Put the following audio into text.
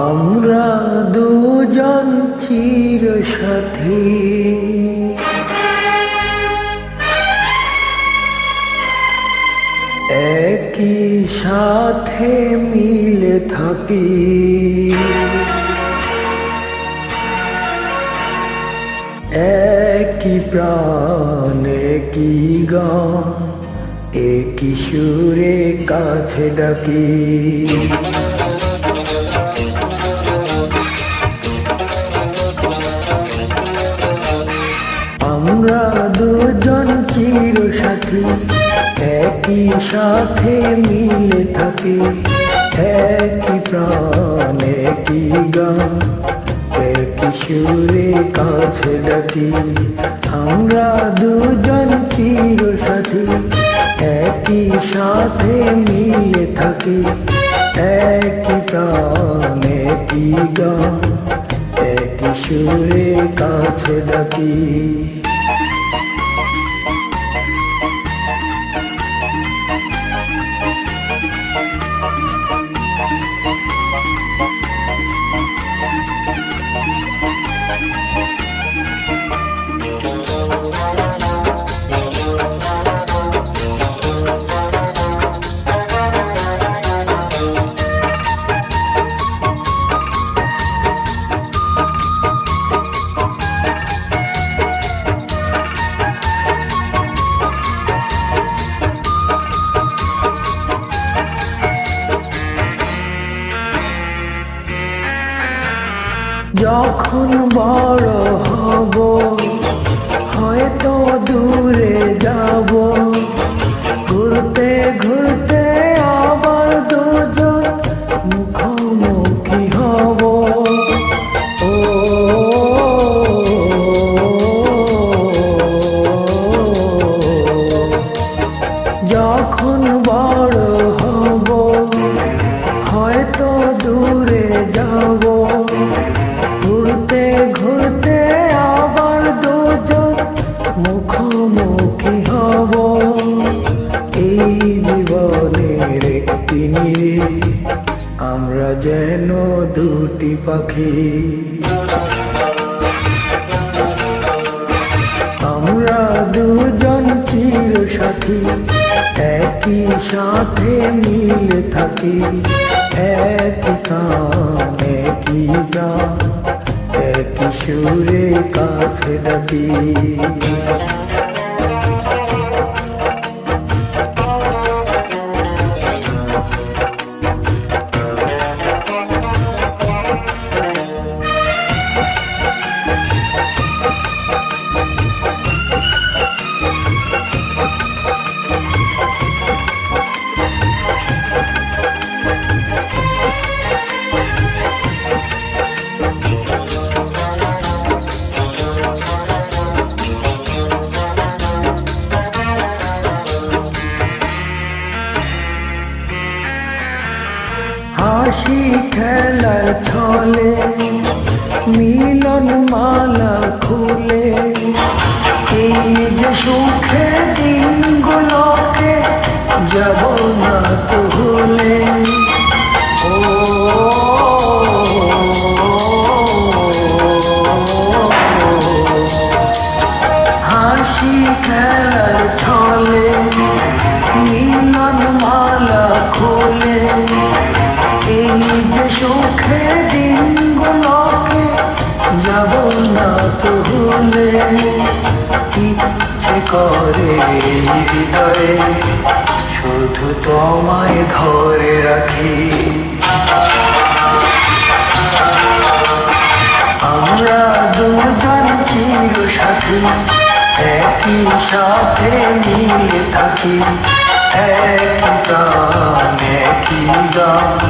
আমরা দুজন চিরসাথী, একই সাথে মিলে থাকি, একই প্রাণ একই গান, একই সুরে কাছে ডাকি। আমরা দুজন চিরসাথী, একই সাথে মিলে থাকি, একই প্রাণ একই গান, একই সুরে কাছে ডাকি। আমরা দুজন চিরসাথী, একই সাথে মিলে থাকি, একই প্রাণ একই গান, একই সুরে কাছে ডাকি। যখন বড় হব হয়তো দূরে যাব, ঘুরতে ঘুরতে আবার দুজন মুখোমুখি হব। ও যখন বড় হব হয়তো দূরে যাব, ঘুরতে ঘুরতে আবার দুজন মুখোমুখি হব। এই জীবনের একটি নিরে আমরা যেন দুটি পাখি, আমরা দুজন চিরসাথী, একই সাথে মিলে থাকি, একই কান একই গান, একই সুরে কাছে ডাকি। হাসি খেলার ছলে মিলন মালা খুলে, এই যে সুখে দিনগুলোকে যাব না তো ভুলে। ও হাসি খেলার ছলে মিলন মালা খুলে, এই যে সুখে দিনগুলোকে যাব না তো ভুলে। ইচ্ছে করে হৃদয়ে শুধু তোমায় ধরে রাখি, আমরা দুজন চিরসাথী, একই সাথে মিলে থাকি, একই প্রাণ একই গান,